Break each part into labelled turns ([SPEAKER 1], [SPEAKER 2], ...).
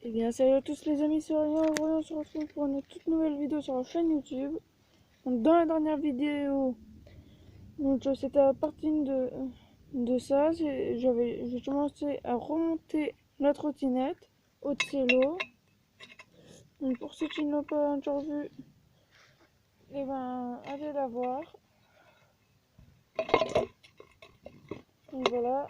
[SPEAKER 1] Eh bien salut à tous les amis, c'est Aurélien. Aujourd'hui on se retrouve pour une toute nouvelle vidéo sur la chaîne YouTube. Donc dans la dernière vidéo, c'était la partie 1 de ça. J'ai commencé à remonter la trottinette au cielo. Donc pour ceux qui ne l'ont pas encore vu, eh ben allez la voir. Donc voilà.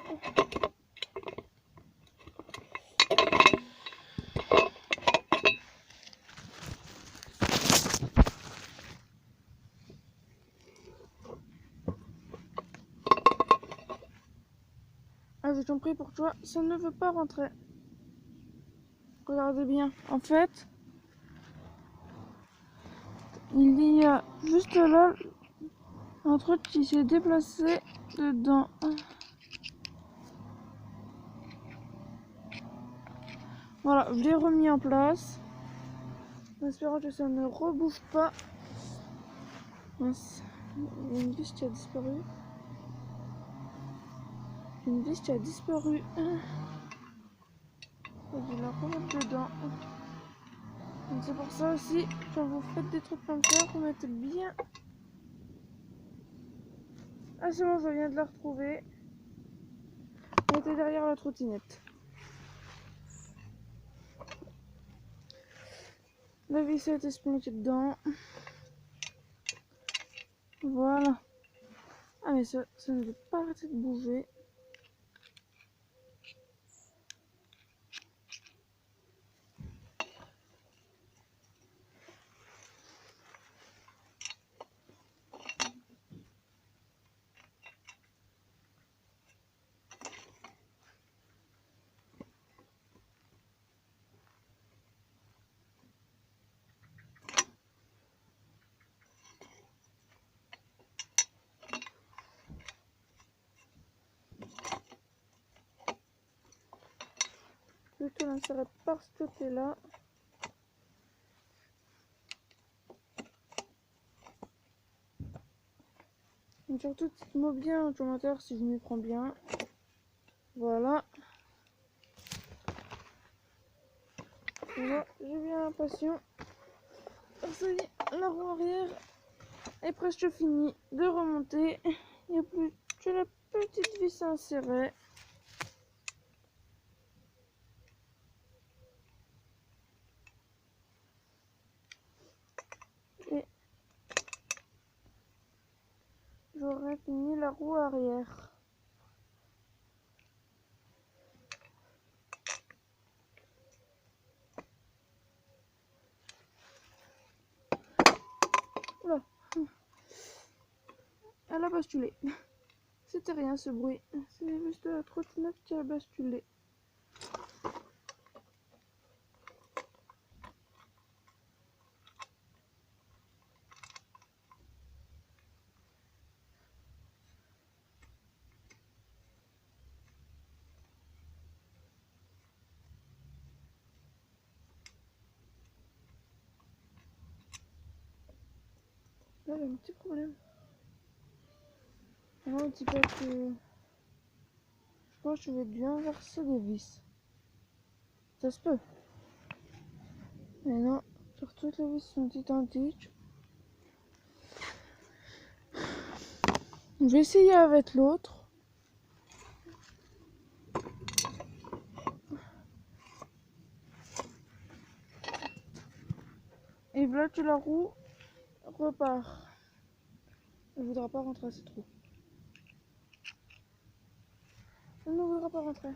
[SPEAKER 1] Ah, j'ai compris pour toi, ça ne veut pas rentrer. Regardez bien. En fait, il y a juste là un truc qui s'est déplacé dedans. Voilà, je l'ai remis en place. En espérant que ça ne rebouffe pas. Mince. Il y a une vis qui a disparu. Une vis qui a disparu. Faut que je la remette dedans. Donc c'est pour ça aussi, quand vous faites des trucs comme ça, vous mettez bien. Ah c'est bon, je viens de la retrouver. Elle était derrière la trottinette. La vis a été splinquée dedans. Voilà. Ah mais ça ne veut pas arrêter de bouger. Plutôt l'insérer par ce côté là. Donc surtout dites-moi bien en commentaire si je m'y prends bien. Voilà. Voilà, j'ai bien l'impression. Ça y est, la roue arrière est presque finie de remonter. Il n'y a plus que la petite vis à insérer. Et j'aurai fini la roue arrière. Oula, elle a basculé. C'était rien ce bruit. C'est juste la trottinette qui a basculé. Là, j'ai un petit problème. Non, un petit peu que... Je pense que je vais dû inverser les vis. Ça se peut. Mais non, sur toutes les vis sont identiques. Je vais essayer avec l'autre. Et voilà que la roue repart. Elle ne voudra pas rentrer à ce trou. Elle ne voudra pas rentrer.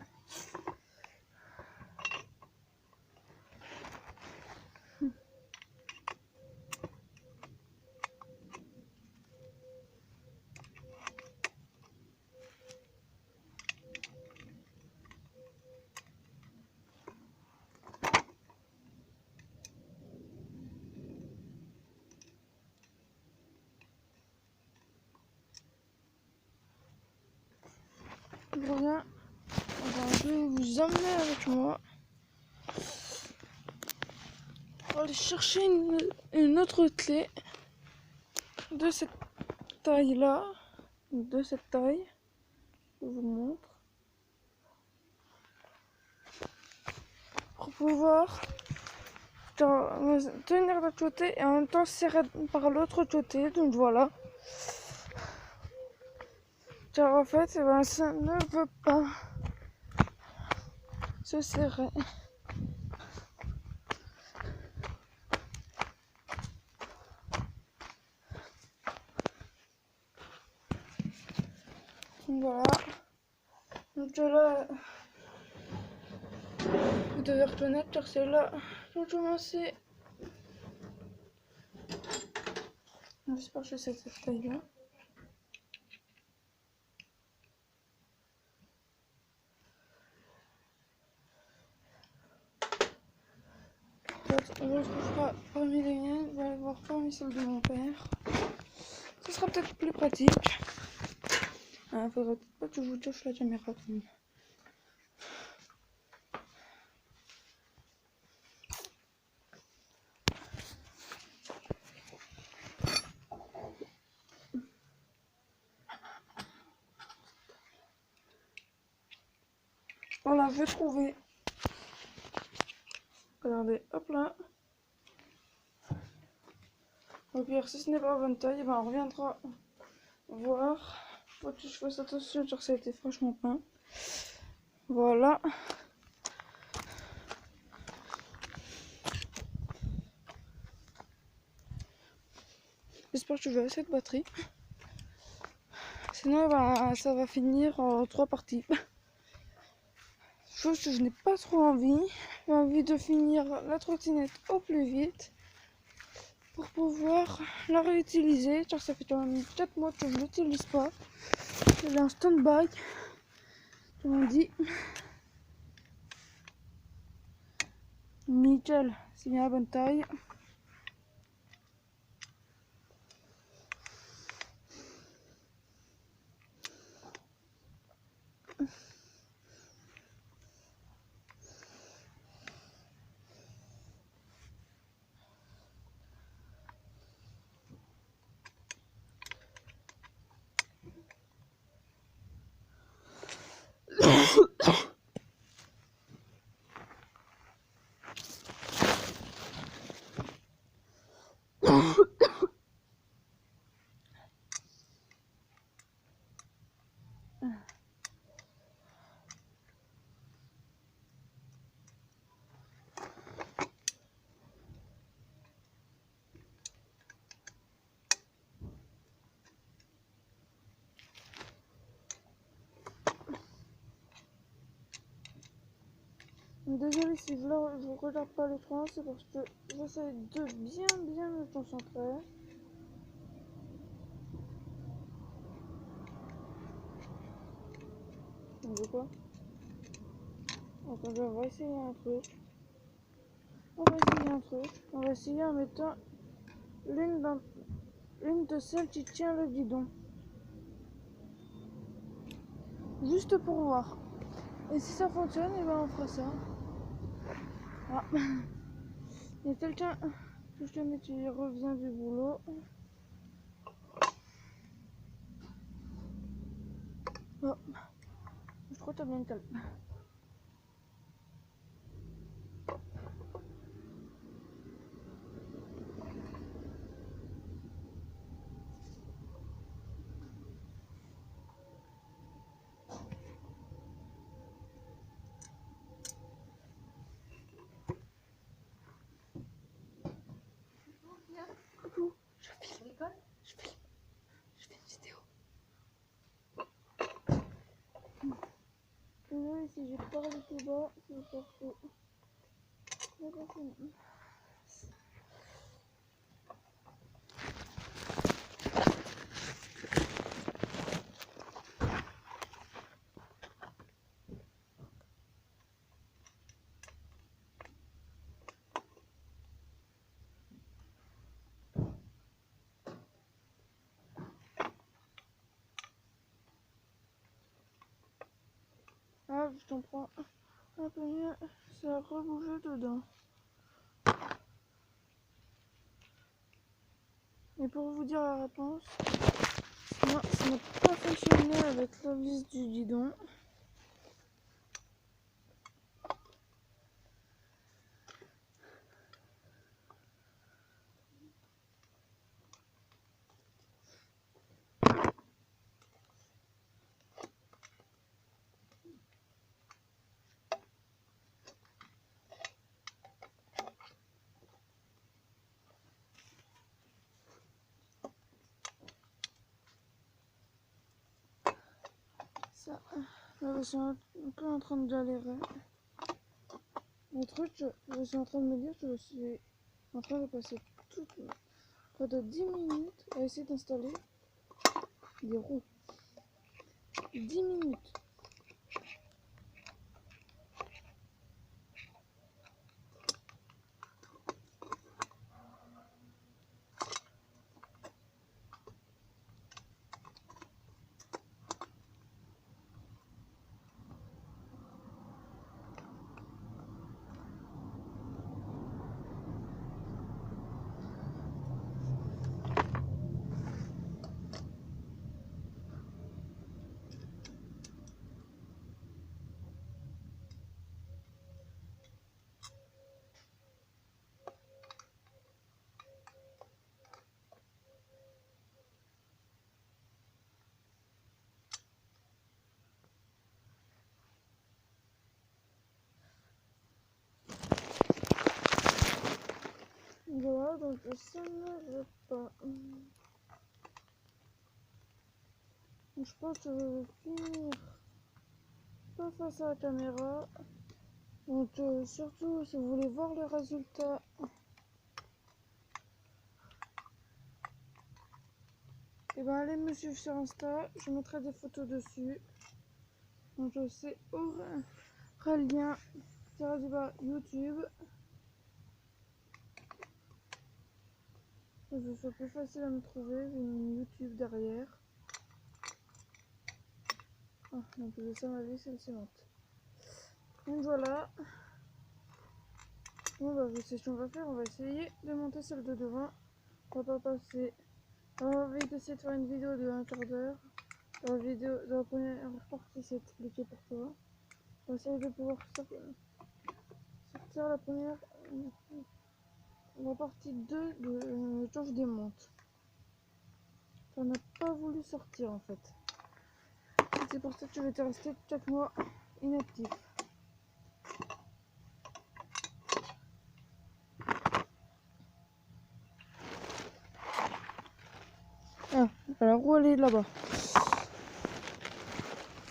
[SPEAKER 1] Je reviens. Enfin, je vais vous emmener avec moi. On va aller chercher une autre clé de cette taille là. De cette taille. Je vous montre. Pour pouvoir tenir d'un côté et en même temps serrer par l'autre côté. Donc voilà. Car en fait, eh ben, ça ne veut pas se serrer. Donc voilà. Donc là, vous devez reconnaître car c'est là qu'on commencé. J'espère que c'est cette taille-là. On le retrouvera parmi les miennes, on va aller voir parmi celles de mon père. Ce sera peut-être plus pratique. Ah, faudrait peut-être pas que je vous touche la caméra quand même. Voilà, je vais trouver. Regardez, hop là. Au pire, si ce n'est pas la bonne taille, ben on reviendra voir. Faut que je fasse attention car ça a été franchement peint. Voilà. J'espère que je vais assez de batterie. Sinon, ben, ça va finir en 3 parties. Chose que je n'ai pas trop envie. J'ai envie de finir la trottinette au plus vite pour pouvoir la réutiliser car ça fait quand même 4 mois que je ne l'utilise pas. Elle est en stand-by, comme on dit. Nickel, c'est bien la bonne taille. Désolée si je ne regarde pas l'écran, c'est parce que j'essaie de bien me concentrer. On veut quoi? Attendez, on va essayer un truc. On va essayer en mettant l'une de celles qui tient le guidon. Juste pour voir. Et si ça fonctionne, et ben on fera ça. Ah. Il y a quelqu'un que je connais qui revient du boulot. Oh. Je crois que t'as bien calme. Coucou, je filme. Je fais une vidéo. Désolée si j'ai parlé tout bas, c'est parce que j'ai pas fini. Ah, je t'en prends un peu mieux, ça a rebougé dedans. Et pour vous dire la réponse, moi, ça n'a pas fonctionné avec la vis du guidon. ça. Là, je suis un peu en train de galérer. Le truc, je suis en train de me dire que je suis en train de passer près de 10 minutes à essayer d'installer des roues. 10 minutes. Voilà, donc ça ne veut pas. Je pense que je vais finir pas face à la caméra. Donc surtout si vous voulez voir les résultats, et ben allez me suivre sur Insta, je mettrai des photos dessus. Donc c'est Aurélien YouTube. Que ce soit plus facile à me trouver, j'ai une YouTube derrière. Ah, en plus de ça, ma vie c'est le ciment. Donc voilà. Bon bah c'est ce qu'on va faire, on va essayer de monter celle de devant. On va pas passer. On va essayer de faire une vidéo de 1/4 d'heure. Dans la première partie c'est expliqué pour toi. On va essayer de pouvoir sortir la partie 2 de quand je démonte. Ça n'a pas voulu sortir en fait. C'est pour ça que je vais te rester 4 mois inactif. Ah, la roue elle est là-bas.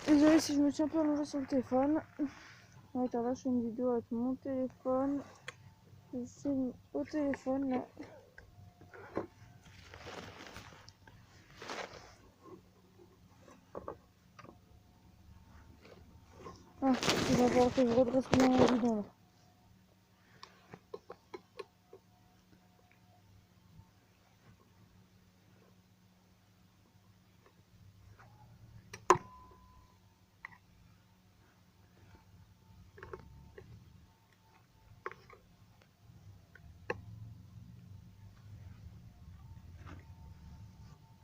[SPEAKER 1] Désolé si je me suis un peu allongée sur le téléphone. Ouais, car là je fais une vidéo avec mon téléphone. Je filme au téléphone là. Ah, il va falloir que je redresse mon guidon là.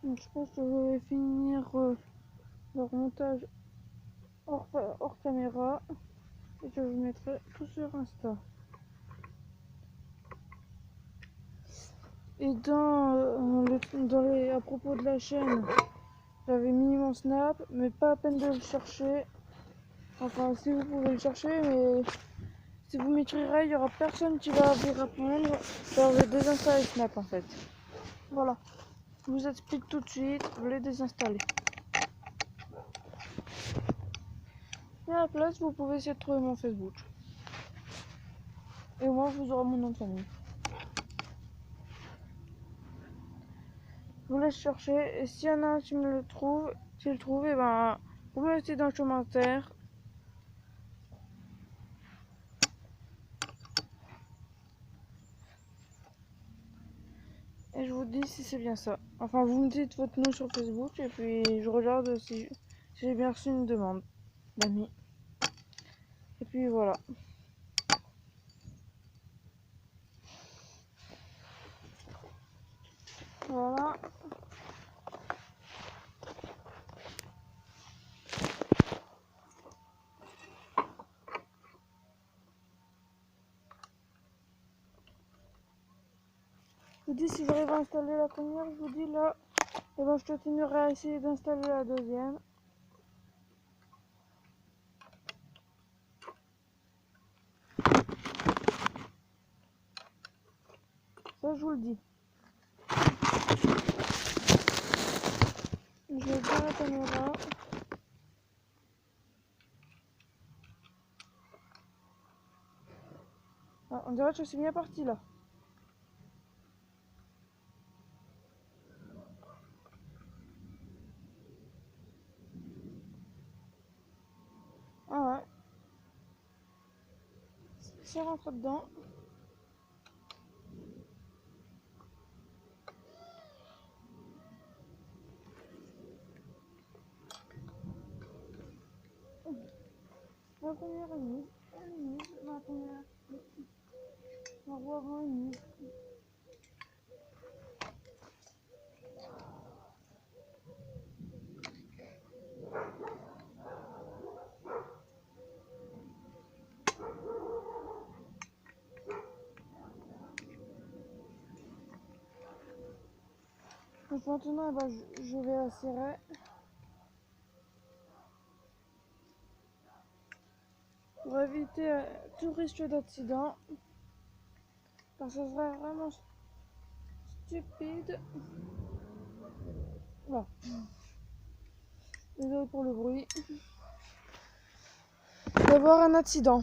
[SPEAKER 1] Donc je pense que je vais finir leur montage hors caméra et que je mettrai tout sur Insta. Et à propos de la chaîne, j'avais mis mon snap, mais pas à peine de le chercher. Enfin, si vous pouvez le chercher, mais si vous m'écrirez, il n'y aura personne qui va vous répondre. Alors, je vais désinstaller Snap en fait. Voilà. Je vous explique tout de suite, je l'ai désinstallé. Et à la place, vous pouvez essayer de trouver mon Facebook. Et moi, vous aurez mon nom de famille. Je vous laisse chercher. Et s'il y en a un qui me le trouve, et ben, vous me laissez dans le commentaire. Et je vous dis si c'est bien ça. Enfin, vous me dites votre nom sur Facebook et puis je regarde si j'ai bien reçu une demande d'amis. Et puis voilà. Voilà. Je vous dis si j'arrive à installer la première, je vous dis là, et ben je continuerai à essayer d'installer la deuxième. Ça je vous le dis. Je vais bien la caméra. Ah, on dirait que c'est bien parti là. Ah ouais. C'est rentré dedans. La première est mise. Elle est mise. La première. La roue avant est mise. Donc maintenant, bah, je vais la serrer. Pour éviter tout risque d'accident. Parce que ça serait vraiment stupide. Voilà. Désolé pour le bruit. D'avoir un accident.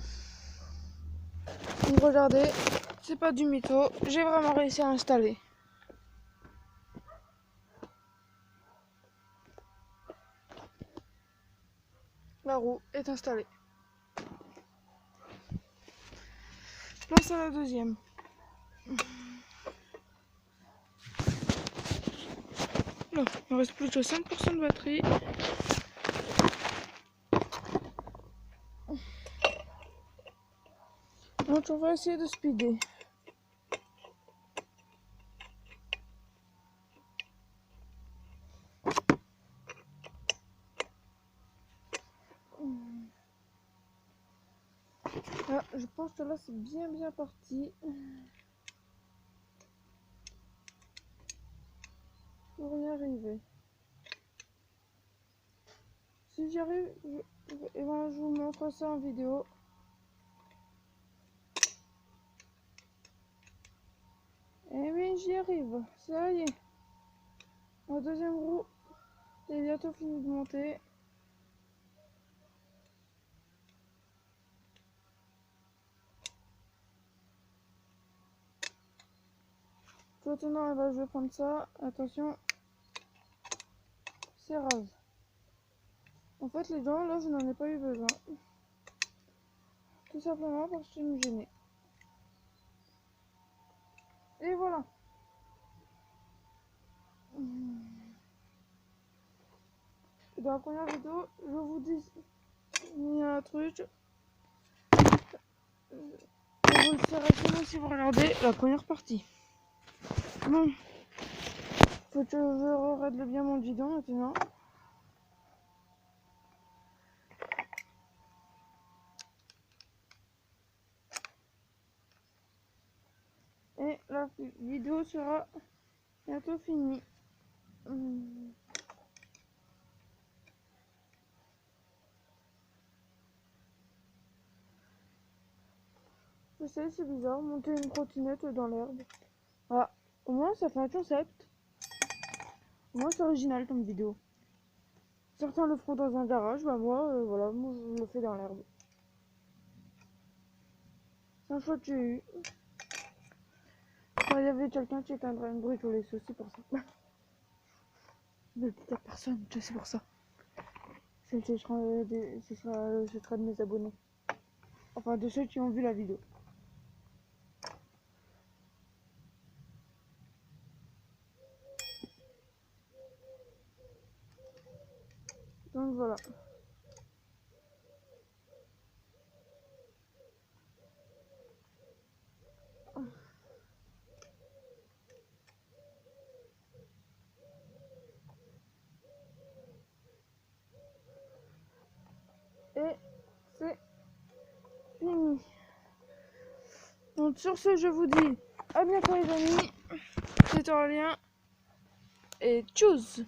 [SPEAKER 1] Donc regardez, c'est pas du mytho. J'ai vraiment réussi à installer. La roue est installée. Place à la deuxième. Là, il ne reste plus que 5% de batterie. Donc on va essayer de speeder. Ah, je pense que là c'est bien parti. Pour y arriver. Si j'y arrive, je vous montre ça en vidéo. Et oui, j'y arrive. Ça y est. La deuxième roue est bientôt fini de monter. Maintenant, je vais prendre ça. Attention. Serrage. En fait, les dents, là, je n'en ai pas eu besoin. Tout simplement parce que je me gênais. Et voilà. Dans la première vidéo, je vous dis il y a un truc. Je vous le ferai seulement si vous regardez la première partie. Bon. Faut que je règle bien mon guidon maintenant. Et la vidéo sera bientôt finie. Je sais, c'est bizarre, monter une trottinette dans l'herbe. Ah, au moins ça fait un concept. Au moins c'est original comme vidéo. Certains le feront dans un garage, bah moi, voilà, moi je le fais dans l'herbe. C'est un choix que j'ai eu. Il y avait quelqu'un qui était en train de bricoler, c'est aussi pour ça. Ne le dites à personne, c'est pour ça. Ce sera de mes abonnés. Enfin, de ceux qui ont vu la vidéo. Donc voilà. Et c'est fini. Donc sur ce, je vous dis à bientôt les amis. C'était Aurélien. Et tchuss!